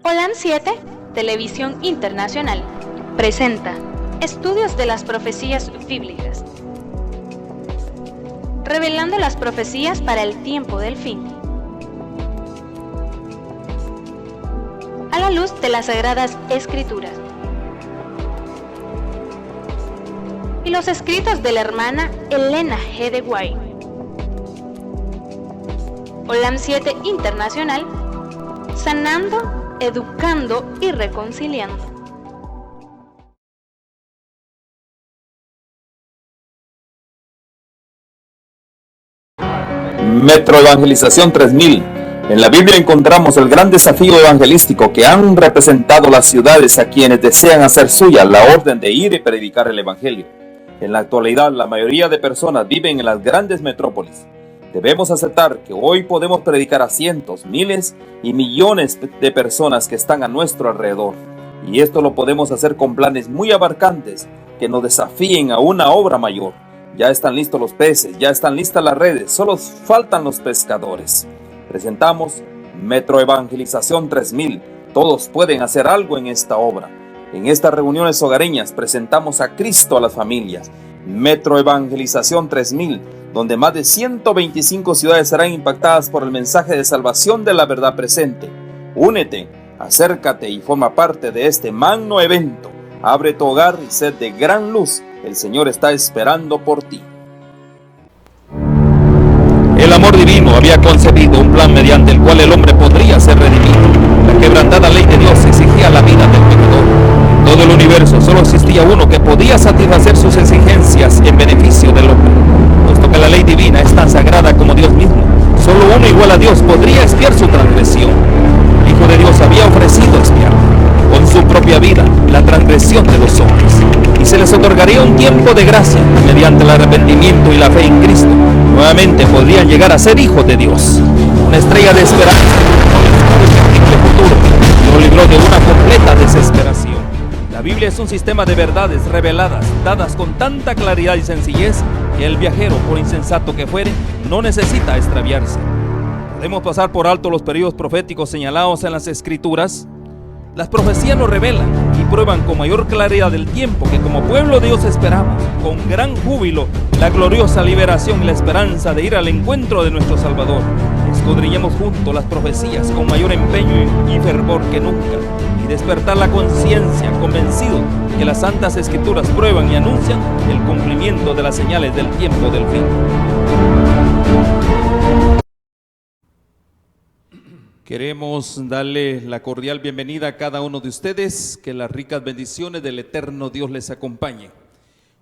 Holam 7, Televisión Internacional, presenta Estudios de las Profecías Bíblicas, revelando las profecías para el tiempo del fin, a la luz de las Sagradas Escrituras y los escritos de la hermana Elena G. de White. Holam 7 Internacional, sanando, educando y reconciliando. Metro Evangelización 3000. En la Biblia encontramos el gran desafío evangelístico que han representado las ciudades a quienes desean hacer suya la orden de ir y predicar el Evangelio. En la actualidad, la mayoría de personas viven en las grandes metrópolis. Debemos aceptar que hoy podemos predicar a cientos, miles y millones de personas que están a nuestro alrededor. Y esto lo podemos hacer con planes muy abarcantes que nos desafíen a una obra mayor. Ya están listos los peces, ya están listas las redes, solo faltan los pescadores. Presentamos Metro Evangelización 3000. Todos pueden hacer algo en esta obra. En estas reuniones hogareñas presentamos a Cristo a las familias. Metro Evangelización 3000, donde más de 125 ciudades serán impactadas por el mensaje de salvación de la verdad presente. Únete, acércate y forma parte de este magno evento. Abre tu hogar y sed de gran luz. El Señor está esperando por ti. El amor divino había concebido un plan mediante el cual el hombre podría ser redimido. La quebrantada ley de Dios exigía la vida del pecador. En todo el universo solo existía uno que podía satisfacer sus exigencias en beneficio del hombre. Puesto que la ley divina es tan sagrada como Dios mismo, solo uno igual a Dios podría expiar su transgresión. El Hijo de Dios había ofrecido expiar con su propia vida la transgresión de los hombres, y se les otorgaría un tiempo de gracia. Mediante el arrepentimiento y la fe en Cristo, nuevamente podrían llegar a ser hijos de Dios. Una estrella de esperanza lo libró de una completa desesperación. La Biblia es un sistema de verdades reveladas, dadas con tanta claridad y sencillez, que el viajero, por insensato que fuere, no necesita extraviarse. Podemos pasar por alto los periodos proféticos señalados en las Escrituras. Las profecías nos revelan y prueban con mayor claridad el tiempo que como pueblo de Dios esperamos, con gran júbilo, la gloriosa liberación y la esperanza de ir al encuentro de nuestro Salvador. Escudriñemos juntos las profecías con mayor empeño y fervor que nunca, y despertar la conciencia, convencido que las Santas Escrituras prueban y anuncian el cumplimiento de las señales del tiempo del fin. Queremos darle la cordial bienvenida a cada uno de ustedes, que las ricas bendiciones del eterno Dios les acompañen.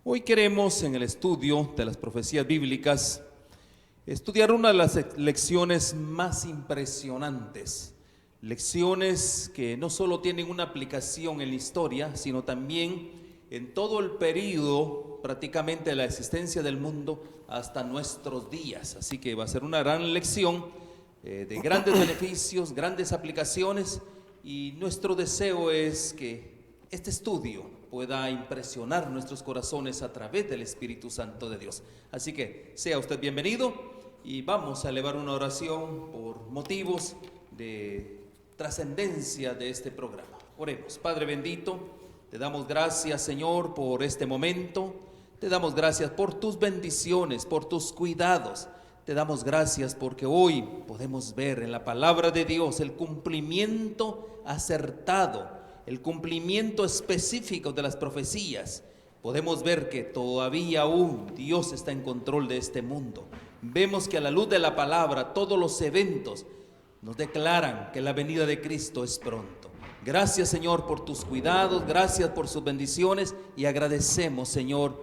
Hoy queremos, en el estudio de las profecías bíblicas, estudiar una de las lecciones más impresionantes, lecciones que no solo tienen una aplicación en la historia, sino también en todo el periodo prácticamente de la existencia del mundo hasta nuestros días. Así que va a ser una gran lección de grandes beneficios, grandes aplicaciones, y nuestro deseo es que este estudio pueda impresionar nuestros corazones a través del Espíritu Santo de Dios. Así que sea usted bienvenido y vamos a elevar una oración por motivos de trascendencia de este programa. Oremos. Padre bendito, te damos gracias, Señor, por este momento. Te damos gracias por tus bendiciones, por tus cuidados. Te damos gracias porque hoy podemos ver en la palabra de Dios el cumplimiento acertado, el cumplimiento específico de las profecías. Podemos ver que todavía aún Dios está en control de este mundo. Vemos que a la luz de la palabra todos los eventos nos declaran que la venida de Cristo es pronto. Gracias, Señor, por tus cuidados, gracias por sus bendiciones, y agradecemos, Señor,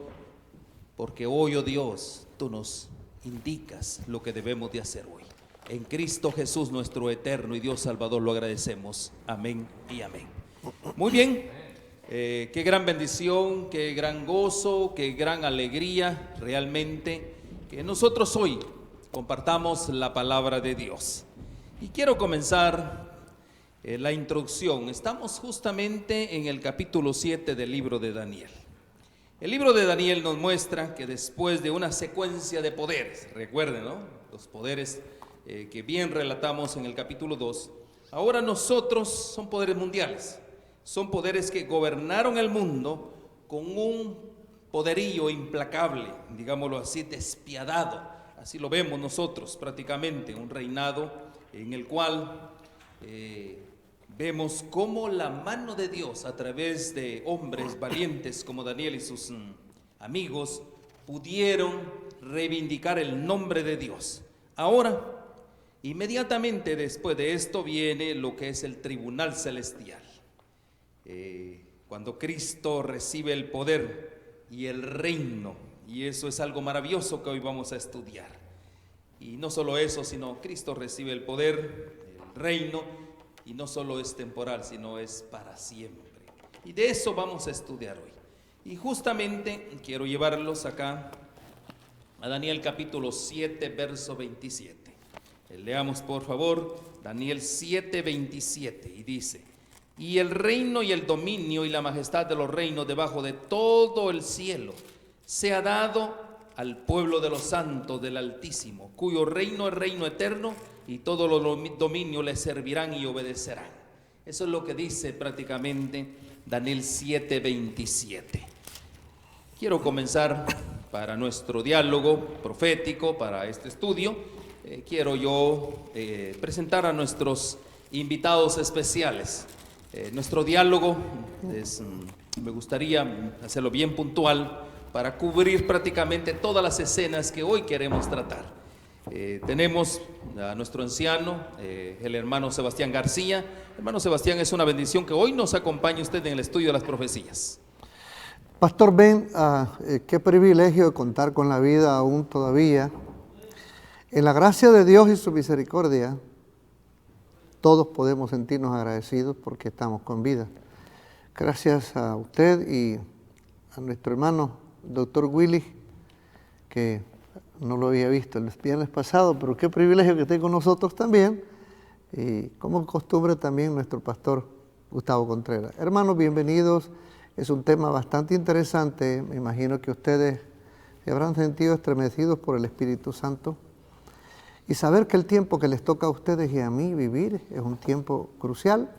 porque hoy, oh Dios, tú nos indicas lo que debemos de hacer hoy. En Cristo Jesús, nuestro eterno y Dios Salvador, lo agradecemos. Amén y amén. Muy bien, qué gran bendición, qué gran gozo, qué gran alegría realmente que nosotros hoy compartamos la palabra de Dios. Y quiero comenzar la introducción. Estamos justamente en el capítulo 7 del libro de Daniel. El libro de Daniel nos muestra que después de una secuencia de poderes, recuerden, ¿no?, los poderes que bien relatamos en el capítulo 2, Ahora nosotros son poderes mundiales, son poderes que gobernaron el mundo con un poderío implacable, digámoslo así, despiadado. Así lo vemos nosotros prácticamente, un reinado en el cual vemos cómo la mano de Dios a través de hombres valientes como Daniel y sus amigos pudieron reivindicar el nombre de Dios. Ahora, inmediatamente después de esto viene lo que es el tribunal celestial. Cuando Cristo recibe el poder y el reino, y eso es algo maravilloso que hoy vamos a estudiar. Y no solo eso, sino Cristo recibe el poder, el reino, y no solo es temporal, sino es para siempre. Y de eso vamos a estudiar hoy. Y justamente quiero llevarlos acá a Daniel capítulo 7, verso 27. Leamos por favor Daniel 7, 27 y dice: y el reino y el dominio y la majestad de los reinos debajo de todo el cielo se ha dado al pueblo de los santos del Altísimo, cuyo reino es reino eterno y todos los dominios le servirán y obedecerán. Eso es lo que dice prácticamente Daniel 7, 27. Quiero comenzar para nuestro diálogo profético, para este estudio. Quiero yo presentar a nuestros invitados especiales. Nuestro diálogo me gustaría hacerlo bien puntual para cubrir prácticamente todas las escenas que hoy queremos tratar. Tenemos a nuestro anciano, el hermano Sebastián García. Hermano Sebastián, es una bendición que hoy nos acompañe usted en el estudio de las profecías. Pastor Ben, qué privilegio contar con la vida aún todavía. En la gracia de Dios y su misericordia, todos podemos sentirnos agradecidos porque estamos con vida. Gracias a usted y a nuestro hermano, doctor Willy, que no lo había visto el viernes pasado, pero qué privilegio que esté con nosotros también. Y como costumbre también nuestro pastor Gustavo Contreras. Hermanos, bienvenidos. Es un tema bastante interesante. Me imagino que ustedes se habrán sentido estremecidos por el Espíritu Santo. Y saber que el tiempo que les toca a ustedes y a mí vivir es un tiempo crucial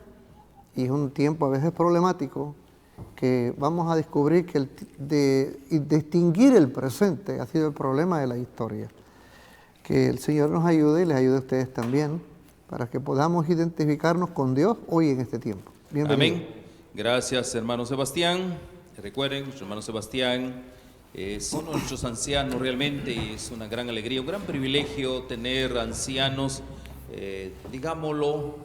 y es un tiempo a veces problemático, que vamos a descubrir que distinguir el presente ha sido el problema de la historia. Que el Señor nos ayude y les ayude a ustedes también para que podamos identificarnos con Dios hoy en este tiempo. Bienvenido. Amén. Gracias, hermano Sebastián. Recuerden, nuestro hermano Sebastián es uno de nuestros ancianos realmente, y es una gran alegría, un gran privilegio tener ancianos, digámoslo,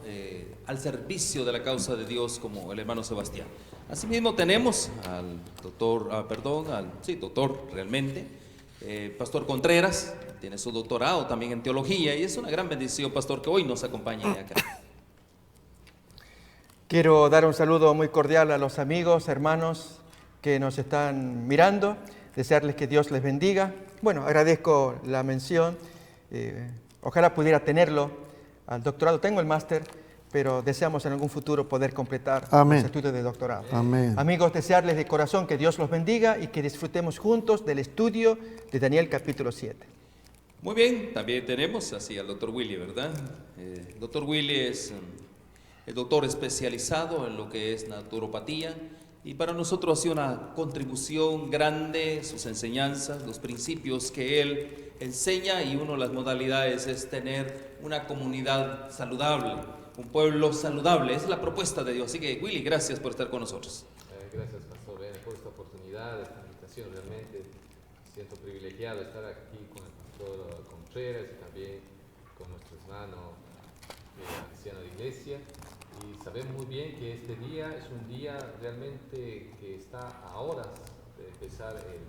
al servicio de la causa de Dios como el hermano Sebastián. Asimismo tenemos al doctor, doctor realmente, Pastor Contreras, tiene su doctorado también en teología, y es una gran bendición, pastor, que hoy nos acompañe acá. Quiero dar un saludo muy cordial a los amigos, hermanos que nos están mirando, desearles que Dios les bendiga. Bueno, agradezco la mención, ojalá pudiera tenerlo al doctorado. Tengo el máster, pero deseamos en algún futuro poder completar los estudios de doctorado. Amén. Amigos, desearles de corazón que Dios los bendiga y que disfrutemos juntos del estudio de Daniel capítulo 7. Muy bien, también tenemos así al doctor Willy, ¿verdad? El doctor Willy es el doctor especializado en lo que es naturopatía, y para nosotros ha sido una contribución grande sus enseñanzas, los principios que él enseña, y una de las modalidades es tener una comunidad saludable, un pueblo saludable. Es la propuesta de Dios. Así que Willy, gracias por estar con nosotros. Gracias, Pastor Ben, por esta oportunidad, esta invitación. Realmente me siento privilegiado de estar aquí con el Pastor Contreras y también con nuestro hermano anciano de iglesia. Y sabemos muy bien que este día es un día realmente que está a horas de empezar el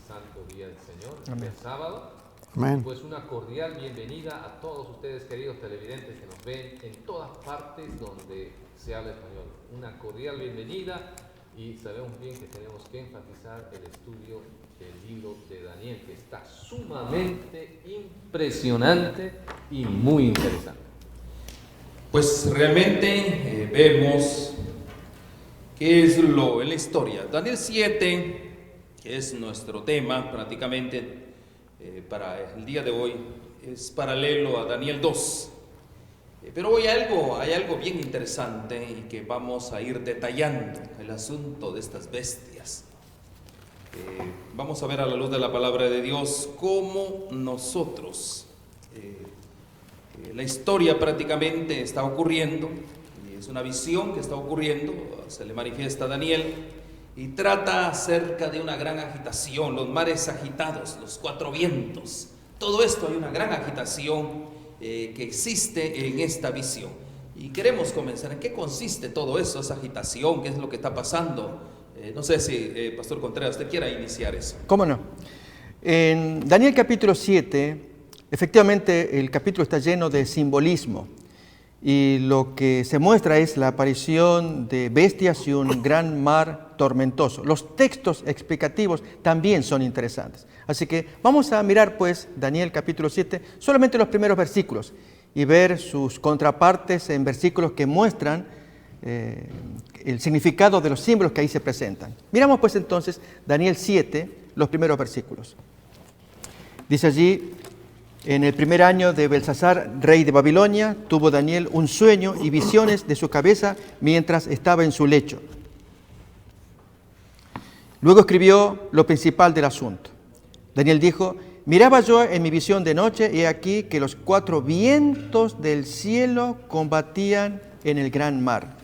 santo día del Señor, el sábado. Amén. Pues una cordial bienvenida a todos ustedes, queridos televidentes que nos ven en todas partes donde se habla español. Una cordial bienvenida, y sabemos bien que tenemos que enfatizar el estudio del libro de Daniel, que está sumamente impresionante y muy interesante. Pues realmente vemos qué es en la historia. Daniel 7, que es nuestro tema prácticamente para el día de hoy, es paralelo a Daniel 2. Pero hoy hay algo bien interesante y que vamos a ir detallando, el asunto de estas bestias. Vamos a ver a la luz de la palabra de Dios cómo nosotros, la historia prácticamente está ocurriendo, es una visión que está ocurriendo, se le manifiesta a Daniel y trata acerca de una gran agitación, los mares agitados, los cuatro vientos, todo esto hay una gran agitación que existe en esta visión. Y queremos comenzar, ¿en qué consiste todo eso, esa agitación? ¿Qué es lo que está pasando? No sé si, Pastor Contreras, usted quiera iniciar eso. ¿Cómo no? En Daniel capítulo 7, efectivamente el capítulo está lleno de simbolismo y lo que se muestra es la aparición de bestias y un gran mar tormentoso. Los textos explicativos también son interesantes. Así que vamos a mirar pues Daniel capítulo 7, solamente los primeros versículos y ver sus contrapartes en versículos que muestran el significado de los símbolos que ahí se presentan. Miramos pues entonces Daniel 7, los primeros versículos. Dice allí: en el primer año de Belsasar, rey de Babilonia, tuvo Daniel un sueño y visiones de su cabeza mientras estaba en su lecho. Luego escribió lo principal del asunto. Daniel dijo: miraba yo en mi visión de noche, y he aquí que los cuatro vientos del cielo combatían en el gran mar.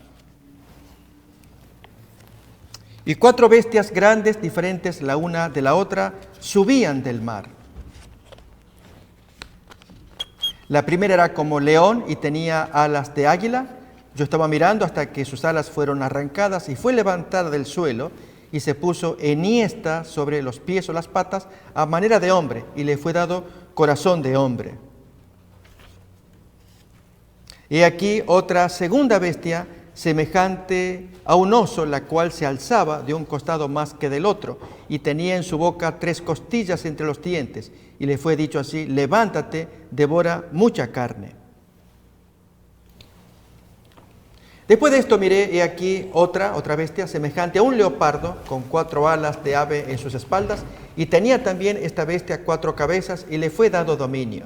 Y cuatro bestias grandes, diferentes la una de la otra, subían del mar. La primera era como león y tenía alas de águila. Yo estaba mirando hasta que sus alas fueron arrancadas y fue levantada del suelo y se puso enhiesta sobre los pies o las patas a manera de hombre, y le fue dado corazón de hombre. Y aquí otra segunda bestia semejante a un oso, la cual se alzaba de un costado más que del otro, y tenía en su boca 3 costillas entre los dientes, y le fue dicho así: levántate, devora mucha carne. Después de esto miré, y aquí otra bestia semejante a un leopardo, con 4 alas de ave en sus espaldas, y tenía también esta bestia 4 cabezas, y le fue dado dominio.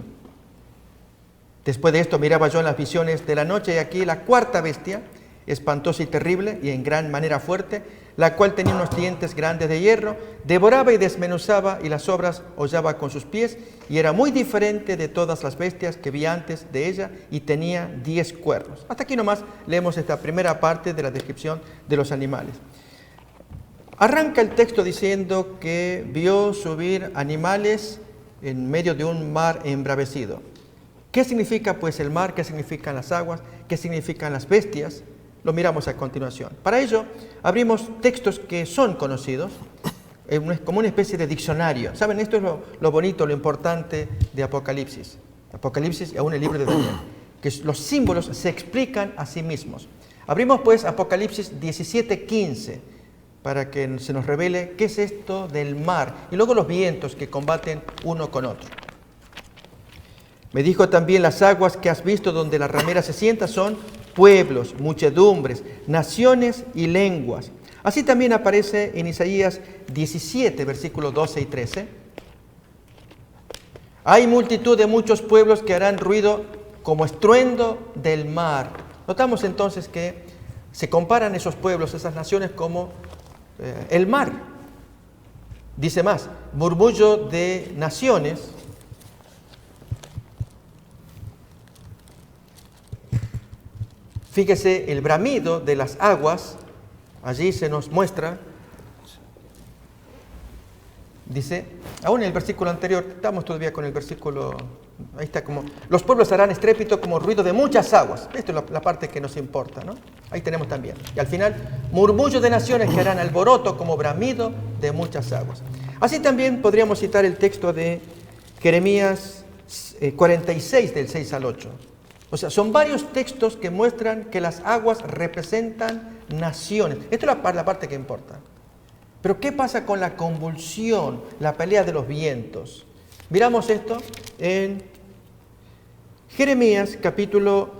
Después de esto miraba yo en las visiones de la noche, y aquí la cuarta bestia, espantosa y terrible, y en gran manera fuerte, la cual tenía unos dientes grandes de hierro, devoraba y desmenuzaba, y las obras hollaba con sus pies, y era muy diferente de todas las bestias que vi antes de ella, y tenía 10 cuernos. Hasta aquí nomás leemos esta primera parte de la descripción de los animales. Arranca el texto diciendo que vio subir animales en medio de un mar embravecido. ¿Qué significa pues el mar? ¿Qué significan las aguas? ¿Qué significan las bestias? Lo miramos a continuación. Para ello, abrimos textos que son conocidos, como una especie de diccionario. ¿Saben? Esto es lo bonito, lo importante de Apocalipsis. Apocalipsis y aún el libro de Daniel, que los símbolos se explican a sí mismos. Abrimos pues Apocalipsis 17:15, para que se nos revele qué es esto del mar, y luego los vientos que combaten uno con otro. Me dijo también: las aguas que has visto donde la ramera se sienta son pueblos, muchedumbres, naciones y lenguas. Así también aparece en Isaías 17, versículos 12 y 13. Hay multitud de muchos pueblos que harán ruido como estruendo del mar. Notamos entonces que se comparan esos pueblos, esas naciones, como el mar. Dice más: murmullo de naciones. Fíjese el bramido de las aguas, allí se nos muestra, dice, aún en el versículo anterior, estamos todavía con el versículo, ahí está como, los pueblos harán estrépito como ruido de muchas aguas. Esto es la parte que nos importa, ¿no? Ahí tenemos también. Y al final, murmullo de naciones que harán alboroto como bramido de muchas aguas. Así también podríamos citar el texto de Jeremías 46, del 6 al 8. O sea, son varios textos que muestran que las aguas representan naciones. Esto es la parte que importa. Pero ¿qué pasa con la convulsión, la pelea de los vientos? Miramos esto en Jeremías capítulo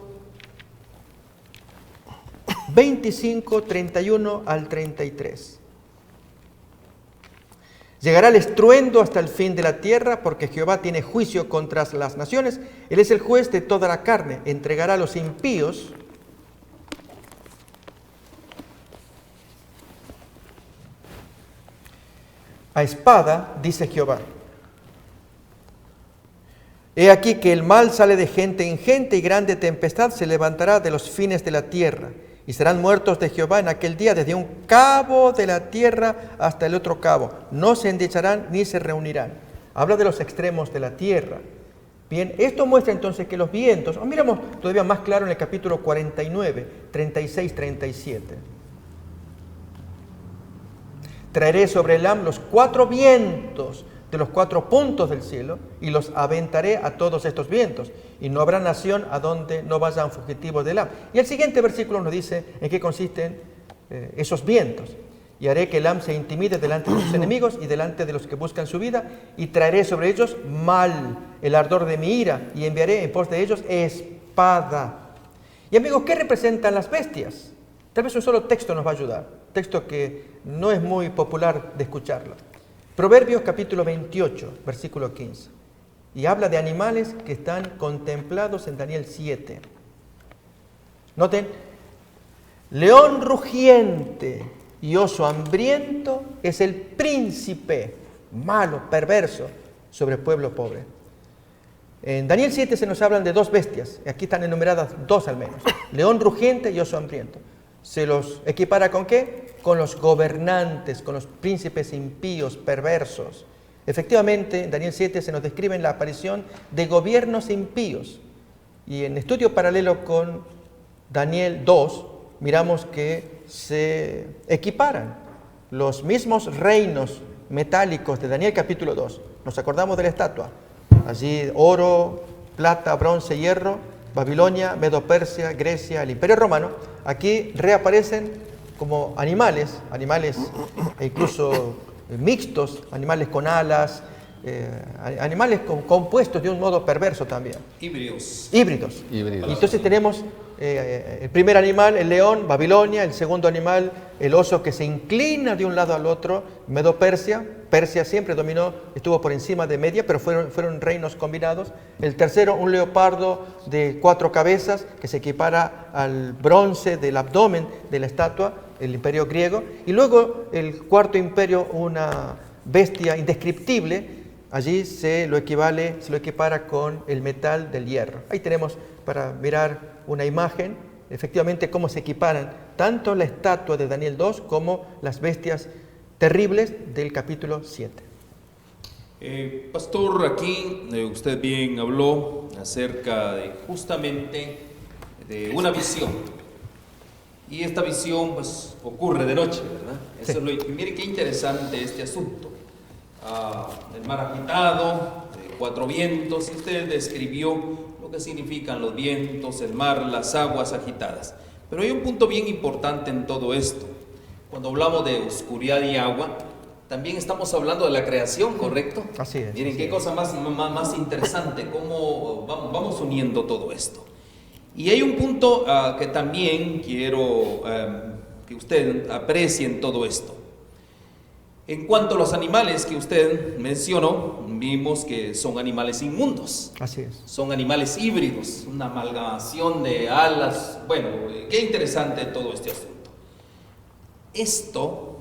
25, 31 al 33. Llegará el estruendo hasta el fin de la tierra, porque Jehová tiene juicio contra las naciones. Él es el juez de toda la carne. Entregará a los impíos a espada, dice Jehová. He aquí que el mal sale de gente en gente, y grande tempestad se levantará de los fines de la tierra. Y serán muertos de Jehová en aquel día desde un cabo de la tierra hasta el otro cabo. No se endecharán ni se reunirán. Habla de los extremos de la tierra. Bien, esto muestra entonces que los vientos, miramos todavía más claro en el capítulo 49, 36, 37. Traeré sobre Elam los 4 vientos de los 4 puntos del cielo, y los aventaré a todos estos vientos, y no habrá nación a donde no vayan fugitivos de Elam. Y el siguiente versículo nos dice en qué consisten esos vientos. Y haré que Elam se intimide delante de sus enemigos y delante de los que buscan su vida, y traeré sobre ellos mal, el ardor de mi ira, y enviaré en pos de ellos espada. Y amigos, ¿qué representan las bestias? Tal vez un solo texto nos va a ayudar, texto que no es muy popular de escucharlo. Proverbios capítulo 28, versículo 15. Y habla de animales que están contemplados en Daniel 7. Noten, león rugiente y oso hambriento es el príncipe malo, perverso, sobre pueblo pobre. En Daniel 7 se nos hablan de 2 bestias, aquí están enumeradas 2 al menos, león rugiente y oso hambriento. ¿Se los equipara con qué? Con los gobernantes, con los príncipes impíos, perversos. Efectivamente, en Daniel 7 se nos describe la aparición de gobiernos impíos. Y en estudio paralelo con Daniel 2, miramos que se equiparan los mismos reinos metálicos de Daniel capítulo 2. Nos acordamos de la estatua. Allí oro, plata, bronce, hierro, Babilonia, Medo-Persia, Grecia, el Imperio Romano. Aquí reaparecen como animales incluso mixtos, animales con alas, animales compuestos de un modo perverso también. Híbridos. Entonces tenemos el primer animal, el león, Babilonia; el segundo animal, el oso que se inclina de un lado al otro, Medo-Persia. Persia siempre dominó, estuvo por encima de Media, pero fueron reinos combinados. El tercero, un leopardo de 4 cabezas, que se equipara al bronce del abdomen de la estatua, el imperio griego. Y luego el cuarto imperio, una bestia indescriptible, allí se lo equipara con el metal del hierro. Ahí tenemos para mirar una imagen, efectivamente cómo se equiparan tanto la estatua de Daniel 2 como las bestias terribles del capítulo 7. Pastor, aquí usted bien habló acerca de justamente de una visión. Y esta visión pues ocurre de noche, ¿verdad? Eso Sí. es mire qué interesante este asunto. El mar agitado, 4 vientos, y usted describió lo que significan los vientos, el mar, las aguas agitadas. Pero hay un punto bien importante en todo esto. Cuando hablamos de oscuridad y agua, también estamos hablando de la creación, ¿correcto? Así es. Miren qué cosa más interesante, cómo vamos uniendo todo esto. Y hay un punto que también quiero que usted aprecie en todo esto. En cuanto a los animales que usted mencionó, vimos que son animales inmundos. Así es. Son animales híbridos, una amalgamación de alas. Bueno, qué interesante todo este asunto. Esto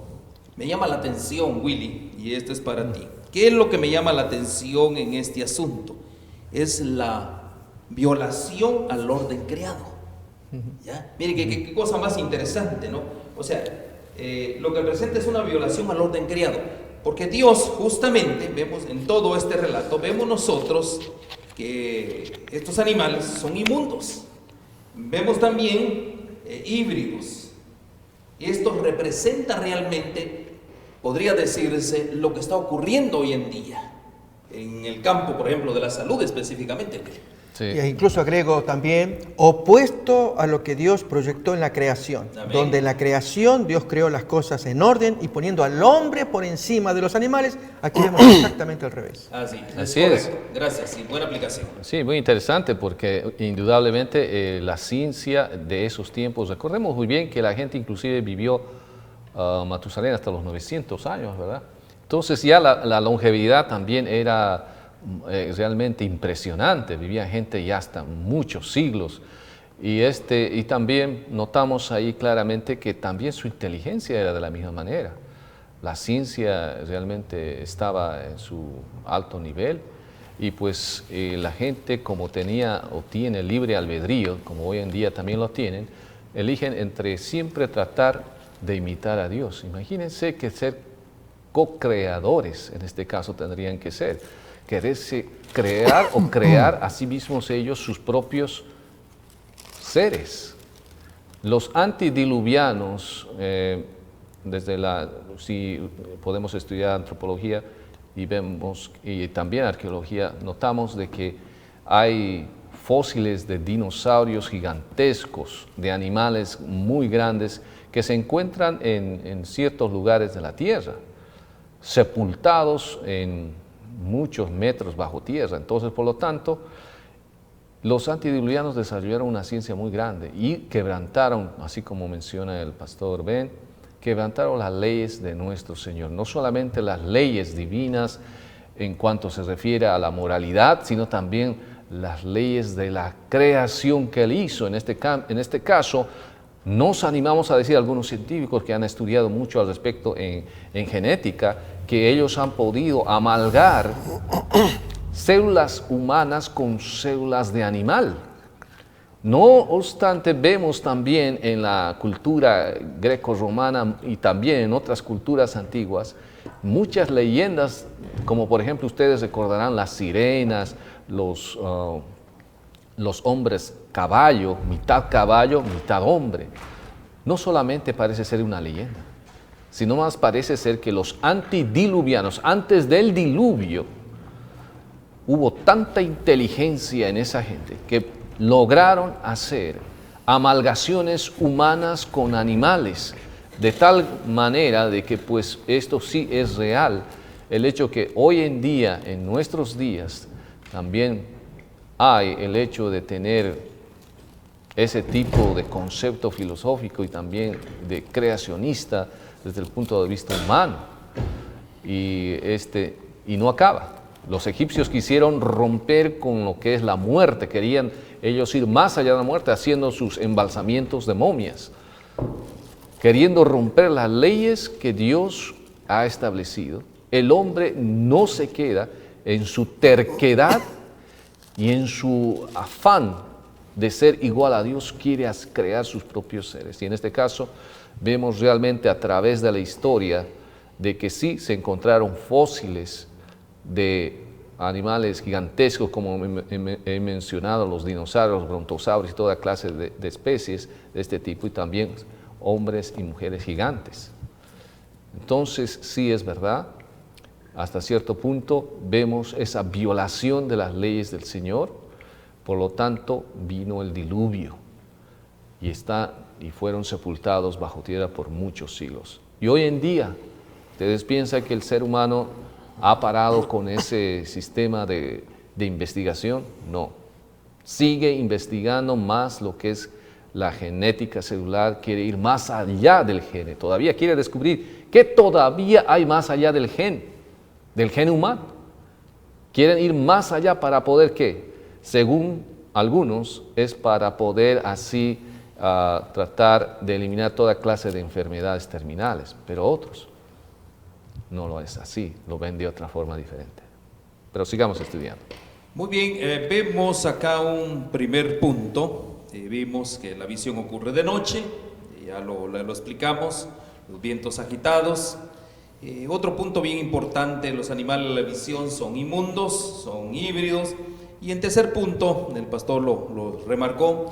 me llama la atención, Willy, y esto es para ti. ¿Qué es lo que me llama la atención en este asunto? Es la violación al orden creado. ¿Ya? Mire, qué cosa más interesante, ¿no? O sea, lo que presenta es una violación al orden creado. Porque Dios, justamente, vemos en todo este relato, vemos nosotros que estos animales son inmundos. Vemos también híbridos. Y esto representa realmente, podría decirse, lo que está ocurriendo hoy en día. En el campo, por ejemplo, de la salud específicamente. Sí. Y incluso agrego también, opuesto a lo que Dios proyectó en la creación. Amén. Donde en la creación Dios creó las cosas en orden y poniendo al hombre por encima de los animales, aquí vemos exactamente al revés. Así es. Correcto. Gracias, y buena aplicación. Sí, muy interesante porque indudablemente la ciencia de esos tiempos, recordemos muy bien que la gente inclusive vivió Matusalén hasta los 900 años, ¿verdad? Entonces ya la longevidad también era realmente impresionante, vivía gente ya hasta muchos siglos. Y también notamos ahí claramente que también su inteligencia era de la misma manera. La ciencia realmente estaba en su alto nivel y pues la gente, como tenía o tiene libre albedrío, como hoy en día también lo tienen, eligen entre siempre tratar de imitar a Dios. Imagínense que ser co-creadores, en este caso tendrían que ser, quererse crear o crear a sí mismos ellos sus propios seres. Los antidiluvianos, si podemos estudiar antropología y vemos, y también arqueología, notamos de que hay fósiles de dinosaurios gigantescos, de animales muy grandes, que se encuentran en ciertos lugares de la Tierra, sepultados en muchos metros bajo tierra. Entonces, por lo tanto, los antediluvianos desarrollaron una ciencia muy grande y quebrantaron, así como menciona el pastor Ben, quebrantaron las leyes de nuestro Señor. No solamente las leyes divinas en cuanto se refiere a la moralidad, sino también las leyes de la creación que Él hizo. En este caso, nos animamos a decir algunos científicos que han estudiado mucho al respecto en genética, que ellos han podido amalgar células humanas con células de animal. No obstante, vemos también en la cultura greco-romana y también en otras culturas antiguas muchas leyendas, como por ejemplo ustedes recordarán las sirenas, los hombres caballo, mitad hombre. No solamente parece ser una leyenda, sino más parece ser que los antidiluvianos, antes del diluvio, hubo tanta inteligencia en esa gente que lograron hacer amalgaciones humanas con animales, de tal manera de que pues esto sí es real, el hecho que hoy en día, en nuestros días, también hay el hecho de tener ese tipo de concepto filosófico y también de creacionista desde el punto de vista humano. Y no acaba. Los egipcios quisieron romper con lo que es la muerte, querían ellos ir más allá de la muerte haciendo sus embalsamientos de momias, queriendo romper las leyes que Dios ha establecido. El hombre no se queda en su terquedad y en su afán de ser igual a Dios, quiere crear sus propios seres. Y en este caso vemos realmente a través de la historia de que sí se encontraron fósiles de animales gigantescos, como he mencionado, los dinosaurios, brontosaurios y toda clase de especies de este tipo, y también hombres y mujeres gigantes. Entonces, sí es verdad, hasta cierto punto vemos esa violación de las leyes del Señor, por lo tanto vino el diluvio y fueron sepultados bajo tierra por muchos siglos. Y hoy en día, ¿ustedes piensan que el ser humano ha parado con ese sistema de investigación? No. Sigue investigando más lo que es la genética celular, quiere ir más allá del gen. Todavía quiere descubrir que todavía hay más allá del gen humano. Quieren ir más allá para poder, ¿qué? Según algunos, es para poder así tratar de eliminar toda clase de enfermedades terminales, pero otros no lo es así, lo ven de otra forma diferente. Pero sigamos estudiando. Muy bien, vemos acá un primer punto. Vimos que la visión ocurre de noche, ya lo explicamos, los vientos agitados. Otro punto bien importante, los animales de la visión son inmundos, son híbridos. Y en tercer punto, el pastor lo remarcó,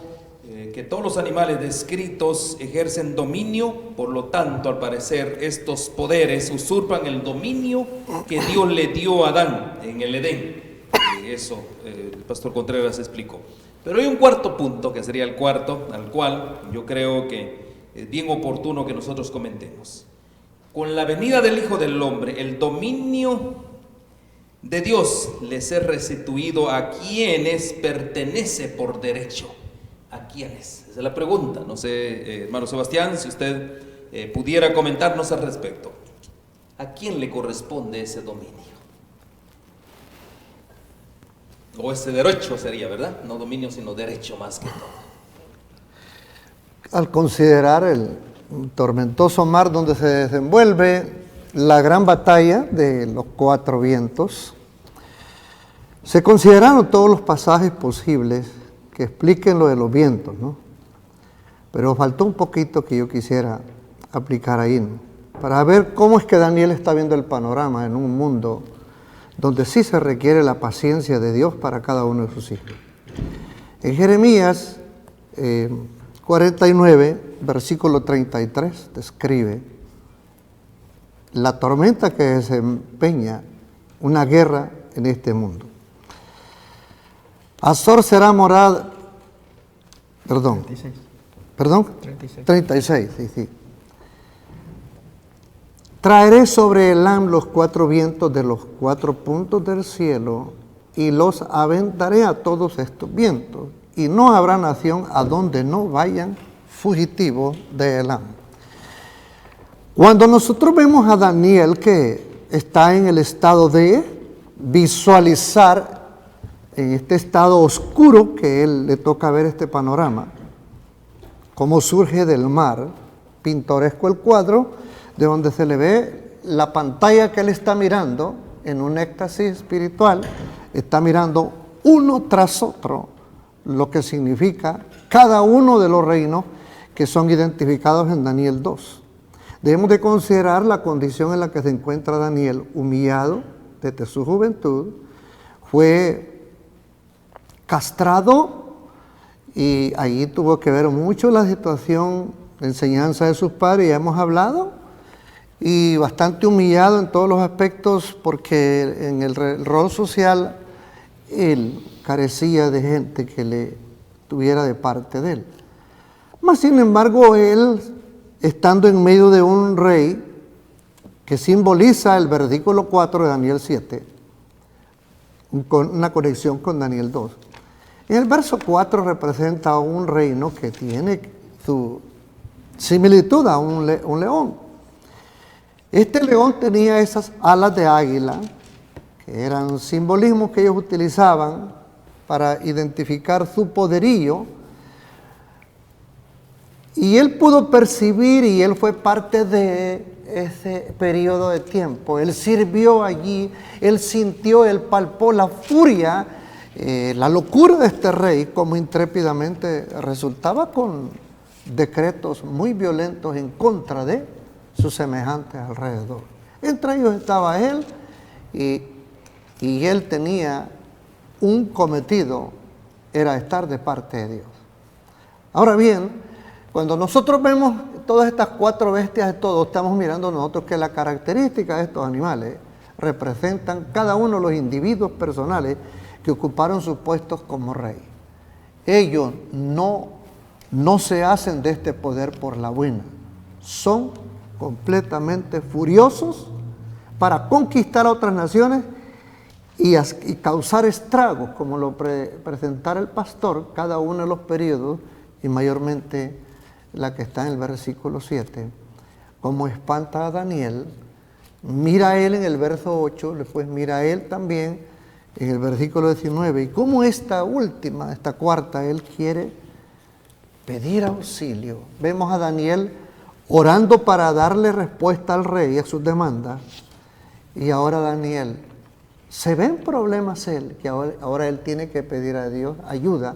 que todos los animales descritos ejercen dominio, por lo tanto, al parecer, estos poderes usurpan el dominio que Dios le dio a Adán en el Edén. Eso el pastor Contreras explicó. Pero hay un cuarto punto, que sería el cuarto, al cual yo creo que es bien oportuno que nosotros comentemos. Con la venida del Hijo del Hombre, el dominio de Dios les es restituido a quienes pertenece por derecho. ¿A quiénes? Esa es la pregunta. No sé, hermano Sebastián, si usted pudiera comentarnos al respecto. ¿a quién le corresponde ese dominio? O ese derecho sería, ¿verdad? No dominio, sino derecho más que todo. Al considerar el tormentoso mar donde se desenvuelve la gran batalla de los cuatro vientos, se consideraron todos los pasajes posibles que expliquen lo de los vientos, ¿no? Pero faltó un poquito que yo quisiera aplicar ahí, ¿no? Para ver cómo es que Daniel está viendo el panorama en un mundo donde sí se requiere la paciencia de Dios para cada uno de sus hijos. En Jeremías 49, versículo 33, describe la tormenta que desempeña una guerra en este mundo. Azor será morada, perdón, 36, sí. Traeré sobre Elam los cuatro vientos de los cuatro puntos del cielo y los aventaré a todos estos vientos, y no habrá nación a donde no vayan fugitivos de Elam. Cuando nosotros vemos a Daniel que está en el estado de visualizar, en este estado oscuro que él le toca ver este panorama, cómo surge del mar, pintoresco el cuadro, de donde se le ve la pantalla que él está mirando en un éxtasis espiritual, está mirando uno tras otro lo que significa cada uno de los reinos que son identificados en Daniel 2. Debemos de considerar la condición en la que se encuentra Daniel, humillado desde su juventud, fue castrado y allí tuvo que ver mucho la situación de enseñanza de sus padres, ya hemos hablado, y bastante humillado en todos los aspectos porque en el rol social él carecía de gente que le tuviera de parte de él. Mas sin embargo él, estando en medio de un rey que simboliza el versículo 4 de Daniel 7, con una conexión con Daniel 2. En el verso 4 representa a un reino que tiene su similitud a un león. Este león tenía esas alas de águila, que eran simbolismos que ellos utilizaban para identificar su poderío, y él pudo percibir, y él fue parte de ese periodo de tiempo. Él sirvió allí, él sintió, él palpó la furia, la locura de este rey, como intrépidamente resultaba con decretos muy violentos en contra de sus semejantes alrededor. Entre ellos estaba él, y él tenía un cometido, era estar de parte de Dios. Ahora bien, cuando nosotros vemos todas estas cuatro bestias de todo, estamos mirando nosotros que la característica de estos animales representan cada uno de los individuos personales que ocuparon sus puestos como rey. Ellos no se hacen de este poder por la buena, son completamente furiosos para conquistar a otras naciones y causar estragos, como lo presentara el pastor, cada uno de los periodos, y mayormente la que está en el versículo 7, como espanta a Daniel. Mira a él en el verso 8, después mira a él también en el versículo 19, y como esta última, esta cuarta, él quiere pedir auxilio. Vemos a Daniel orando para darle respuesta al rey a sus demandas, y ahora Daniel se ve en problemas él, que ahora él tiene que pedir a Dios ayuda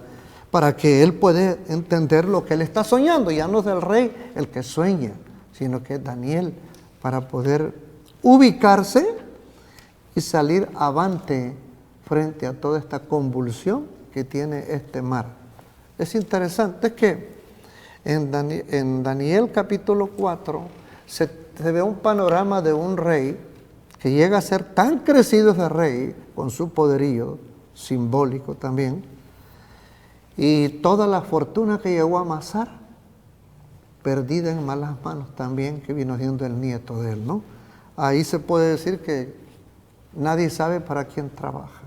para que él pueda entender lo que él está soñando. Ya no es el rey el que sueña, sino que es Daniel, para poder ubicarse y salir avante frente a toda esta convulsión que tiene este mar. Es interesante que en Daniel capítulo 4 se ve un panorama de un rey que llega a ser tan crecido ese rey, con su poderío simbólico también, y toda la fortuna que llegó a amasar, perdida en malas manos también, que vino siendo el nieto de él, ¿no? Ahí se puede decir que nadie sabe para quién trabaja.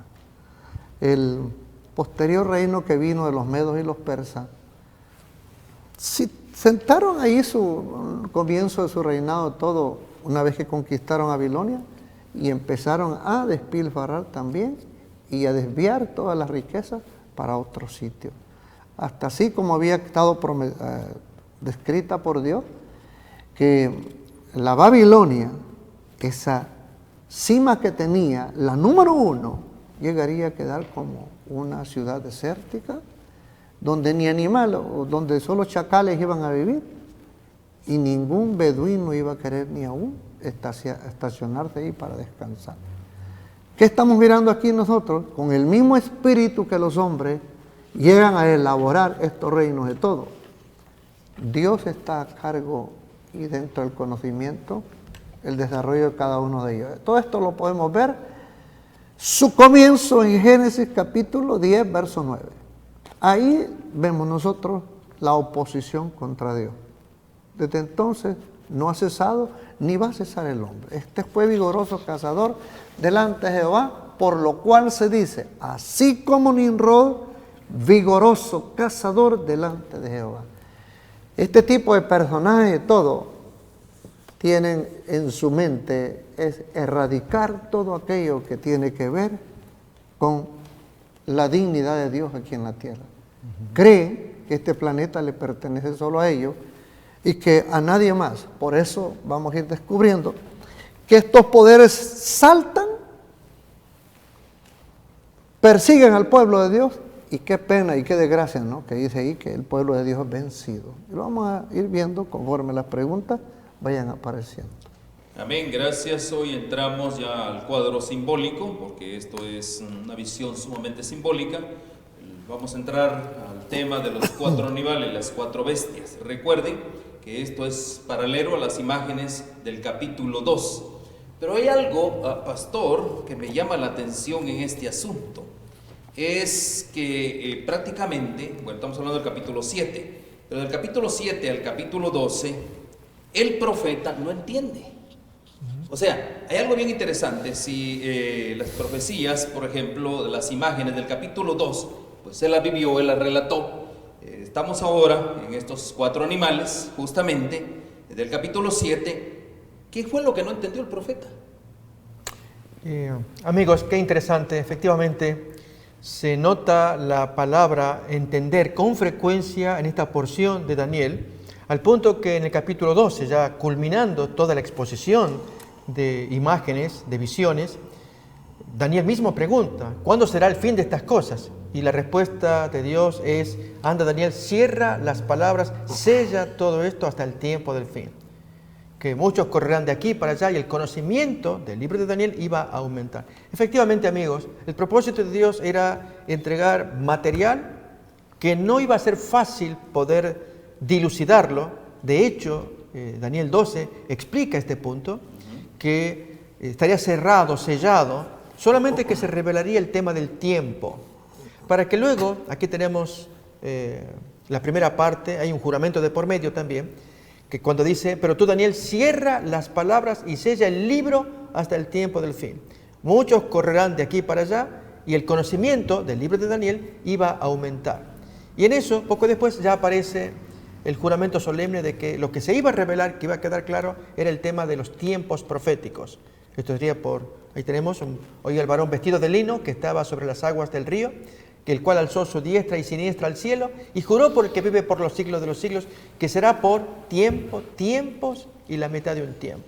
El posterior reino que vino de los medos y los persas, si sentaron ahí su comienzo de su reinado todo una vez que conquistaron a Babilonia, y empezaron a despilfarrar también y a desviar todas las riquezas para otro sitio. Hasta así como había estado descrita por Dios, que la Babilonia, esa cima que tenía, la número 1, llegaría a quedar como una ciudad desértica, donde ni animales, o donde solo chacales iban a vivir, y ningún beduino iba a querer ni aún estacionarse ahí para descansar. ¿Qué estamos mirando aquí nosotros? Con el mismo espíritu que los hombres llegan a elaborar estos reinos de todo. Dios está a cargo y dentro del conocimiento, el desarrollo de cada uno de ellos. Todo esto lo podemos ver, su comienzo en Génesis capítulo 10, verso 9. Ahí vemos nosotros la oposición contra Dios. Desde entonces no ha cesado ni va a cesar el hombre. Este fue vigoroso cazador delante de Jehová, por lo cual se dice, así como Nimrod, vigoroso cazador delante de Jehová. Este tipo de personajes, todo, tienen en su mente es erradicar todo aquello que tiene que ver con la dignidad de Dios aquí en la tierra. Creen que este planeta le pertenece solo a ellos y que a nadie más. Por eso vamos a ir descubriendo que estos poderes saltan, persiguen al pueblo de Dios, y qué pena y qué desgracia, ¿no?, que dice ahí que el pueblo de Dios es vencido. Y lo vamos a ir viendo conforme las preguntas vayan apareciendo. Amén, gracias. Hoy entramos ya al cuadro simbólico, porque esto es una visión sumamente simbólica. Vamos a entrar al tema de los 4 animales, las 4 bestias. Recuerden que esto es paralelo a las imágenes del capítulo 2. Pero hay algo, pastor, que me llama la atención en este asunto. Es que prácticamente, bueno, estamos hablando del capítulo 7, pero del capítulo 7 al capítulo 12, el profeta no entiende. O sea, hay algo bien interesante. Si las profecías, por ejemplo, de las imágenes del capítulo 2, pues él las vivió, él las relató. Estamos ahora en estos 4 animales, justamente, del capítulo 7. ¿Qué fue lo que no entendió el profeta? Amigos, qué interesante. Efectivamente, se nota la palabra entender con frecuencia en esta porción de Daniel, al punto que en el capítulo 12, ya culminando toda la exposición de imágenes, de visiones, Daniel mismo pregunta, ¿cuándo será el fin de estas cosas? Y la respuesta de Dios es, anda Daniel, cierra las palabras, sella todo esto hasta el tiempo del fin. Que muchos correrán de aquí para allá y el conocimiento del libro de Daniel iba a aumentar. Efectivamente, amigos, el propósito de Dios era entregar material que no iba a ser fácil poder dilucidarlo. De hecho, Daniel 12 explica este punto, que estaría cerrado, sellado, solamente que se revelaría el tema del tiempo. Para que luego, aquí tenemos la primera parte, hay un juramento de por medio también, que cuando dice, pero tú Daniel cierra las palabras y sella el libro hasta el tiempo del fin. Muchos correrán de aquí para allá y el conocimiento del libro de Daniel iba a aumentar. Y en eso, poco después, ya aparece el juramento solemne de que lo que se iba a revelar, que iba a quedar claro, era el tema de los tiempos proféticos. Esto sería ahí tenemos, hoy el varón vestido de lino que estaba sobre las aguas del río, que el cual alzó su diestra y siniestra al cielo y juró por el que vive por los siglos de los siglos, que será por tiempos y la mitad de un tiempo.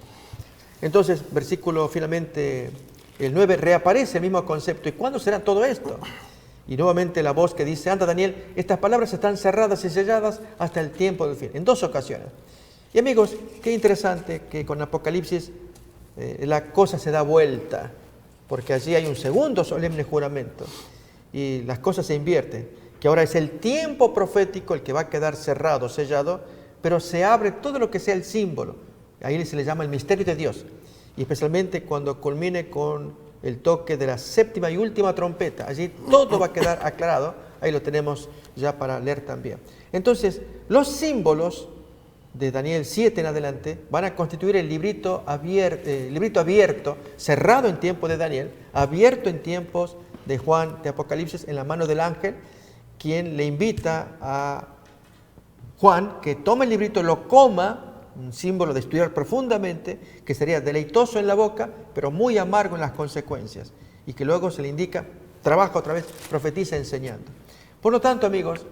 Entonces, versículo finalmente el 9, reaparece el mismo concepto. ¿Y cuándo será todo esto? Y nuevamente la voz que dice, anda Daniel, estas palabras están cerradas y selladas hasta el tiempo del fin, en 2 ocasiones. Y amigos, qué interesante que con Apocalipsis la cosa se da vuelta, porque allí hay un segundo solemne juramento. Y las cosas se invierten, que ahora es el tiempo profético el que va a quedar cerrado, sellado, pero se abre todo lo que sea el símbolo. Ahí se le llama el misterio de Dios. Y especialmente cuando culmine con el toque de la 7ª y última trompeta, allí todo va a quedar aclarado. Ahí lo tenemos ya para leer también. Entonces, los símbolos de Daniel 7 en adelante van a constituir el librito abierto, cerrado en tiempo de Daniel, abierto en tiempos de Juan de Apocalipsis, en la mano del ángel, quien le invita a Juan que tome el librito, lo coma, un símbolo de estudiar profundamente, que sería deleitoso en la boca, pero muy amargo en las consecuencias, y que luego se le indica, trabaja otra vez, profetiza enseñando. Por lo tanto, amigos,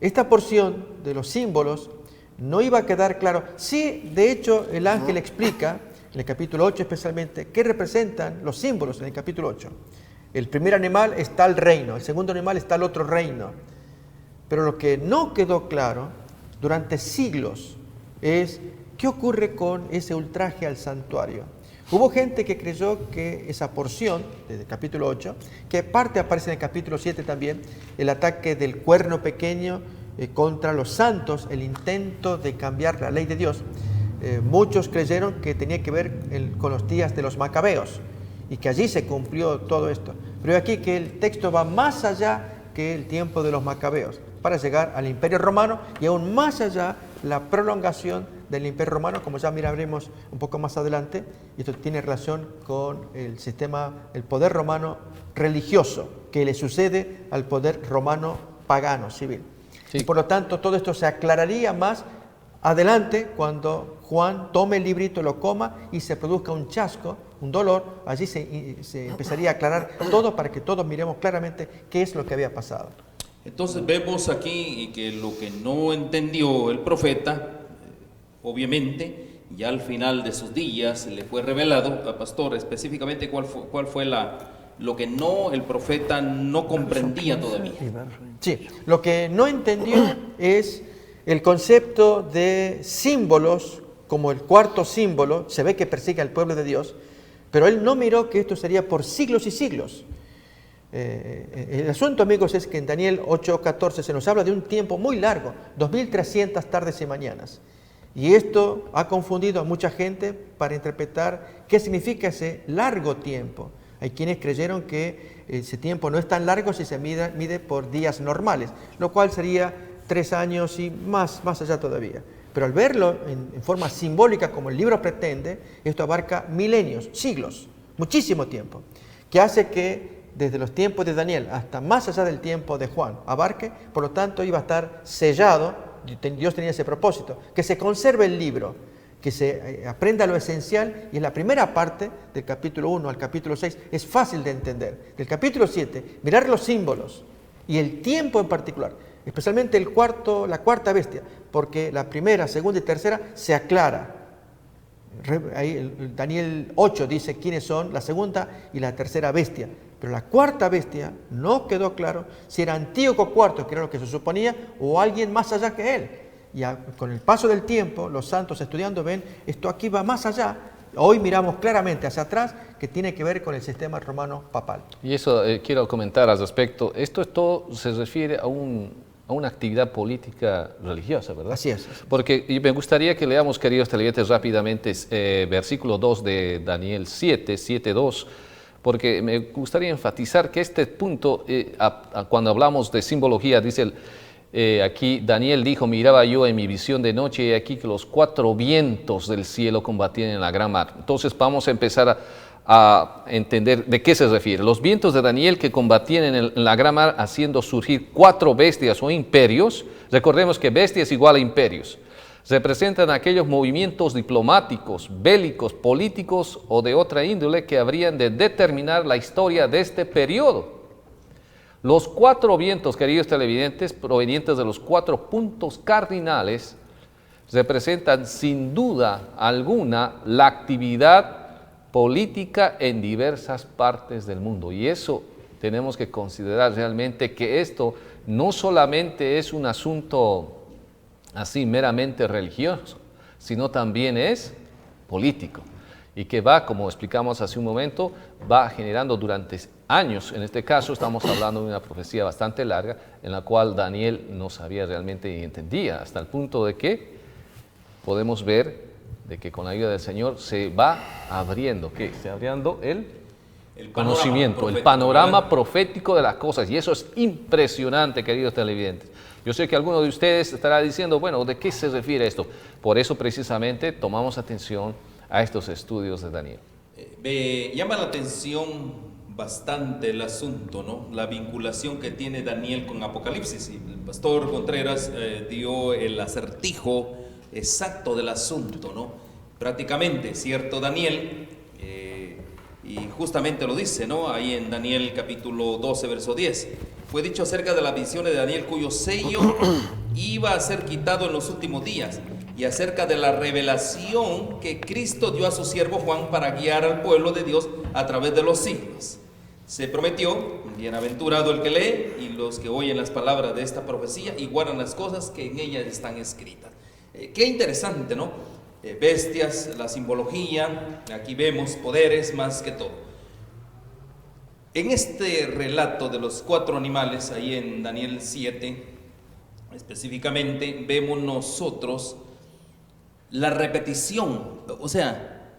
esta porción de los símbolos no iba a quedar claro. Sí, de hecho, el ángel explica, en el capítulo 8 especialmente, qué representan los símbolos en el capítulo 8. El primer animal está el reino, el segundo animal está el otro reino. Pero lo que no quedó claro durante siglos es qué ocurre con ese ultraje al santuario. Hubo gente que creyó que esa porción, desde el capítulo 8, que parte aparece en el capítulo 7 también, el ataque del cuerno pequeño contra los santos, el intento de cambiar la ley de Dios. Muchos creyeron que tenía que ver con los días de los macabeos y que allí se cumplió todo esto. Pero aquí que el texto va más allá que el tiempo de los macabeos, para llegar al Imperio Romano y aún más allá la prolongación del Imperio Romano, como ya miraremos un poco más adelante. Y esto tiene relación con el sistema, el poder romano religioso que le sucede al poder romano pagano, civil. Sí. Y por lo tanto todo esto se aclararía más adelante cuando Juan tome el librito, lo coma y se produzca un chasco, un dolor. Allí se empezaría a aclarar todo para que todos miremos claramente qué es lo que había pasado. Entonces vemos aquí que lo que no entendió el profeta, obviamente, ya al final de sus días le fue revelado al pastor específicamente cuál fue lo que el profeta no comprendía todavía. Sí, lo que no entendió es el concepto de símbolos, como el cuarto símbolo. Se ve que persigue al pueblo de Dios, pero él no miró que esto sería por siglos y siglos. El asunto, amigos, es que en Daniel 8:14 se nos habla de un tiempo muy largo, 2300 tardes y mañanas. Y esto ha confundido a mucha gente para interpretar qué significa ese largo tiempo. Hay quienes creyeron que ese tiempo no es tan largo si se mide por días normales, lo cual sería 3 años y más allá todavía. Pero al verlo en forma simbólica, como el libro pretende, esto abarca milenios, siglos, muchísimo tiempo, que hace que desde los tiempos de Daniel hasta más allá del tiempo de Juan abarque. Por lo tanto iba a estar sellado. Dios tenía ese propósito, que se conserve el libro, que se aprenda lo esencial, y en la primera parte del capítulo 1 al capítulo 6 es fácil de entender. Del capítulo 7, mirar los símbolos y el tiempo en particular, especialmente la cuarta bestia, porque la primera, segunda y tercera se aclara. Ahí Daniel 8 dice quiénes son la segunda y la tercera bestia, pero la cuarta bestia no quedó claro si era Antíoco IV, que era lo que se suponía, o alguien más allá que él. Y con el paso del tiempo, los santos estudiando ven, esto aquí va más allá. Hoy miramos claramente hacia atrás que tiene que ver con el sistema romano papal. Y eso quiero comentar al respecto. Esto todo se refiere a una actividad política religiosa, ¿verdad? Así es. Porque me gustaría que leamos, queridos televidentes, rápidamente versículo 2 de Daniel 7:2, porque me gustaría enfatizar que este punto, cuando hablamos de simbología, dice aquí, Daniel dijo, miraba yo en mi visión de noche y aquí que los 4 vientos del cielo combatían en la gran mar. Entonces vamos a empezar a entender de qué se refiere. Los vientos de Daniel que combatían en la gran mar haciendo surgir 4 bestias o imperios. Recordemos que bestia es igual a imperios. Representan aquellos movimientos diplomáticos, bélicos, políticos o de otra índole que habrían de determinar la historia de este periodo. Los 4 vientos, queridos televidentes, provenientes de los 4 puntos cardinales, representan sin duda alguna la actividad política en diversas partes del mundo. Y eso tenemos que considerar realmente, que esto no solamente es un asunto así meramente religioso, sino también es político, y que va, como explicamos hace un momento, va generando durante años. En este caso estamos hablando de una profecía bastante larga, en la cual Daniel no sabía realmente y entendía, hasta el punto de que podemos ver de que con la ayuda del Señor se va abriendo, ¿qué? Se abriendo el conocimiento, el panorama profético de las cosas, y eso es impresionante, queridos televidentes. Yo sé que alguno de ustedes estará diciendo, bueno, ¿de qué se refiere esto? Por eso precisamente tomamos atención a estos estudios de Daniel. Me llama la atención bastante el asunto, ¿no? La vinculación que tiene Daniel con Apocalipsis. Y el pastor Contreras dio el acertijo exacto del asunto, ¿no? Prácticamente, ¿cierto, Daniel? Y justamente lo dice, ¿no? Ahí en Daniel capítulo 12, verso 10. Fue dicho acerca de las visiones de Daniel, cuyo sello iba a ser quitado en los últimos días, y acerca de la revelación que Cristo dio a su siervo Juan para guiar al pueblo de Dios a través de los siglos. Se prometió, bienaventurado el que lee y los que oyen las palabras de esta profecía y guardan las cosas que en ellas están escritas. Qué interesante, ¿no? Bestias, la simbología, aquí vemos poderes más que todo. En este relato de los 4 animales, ahí en Daniel 7, específicamente, vemos nosotros la repetición. O sea,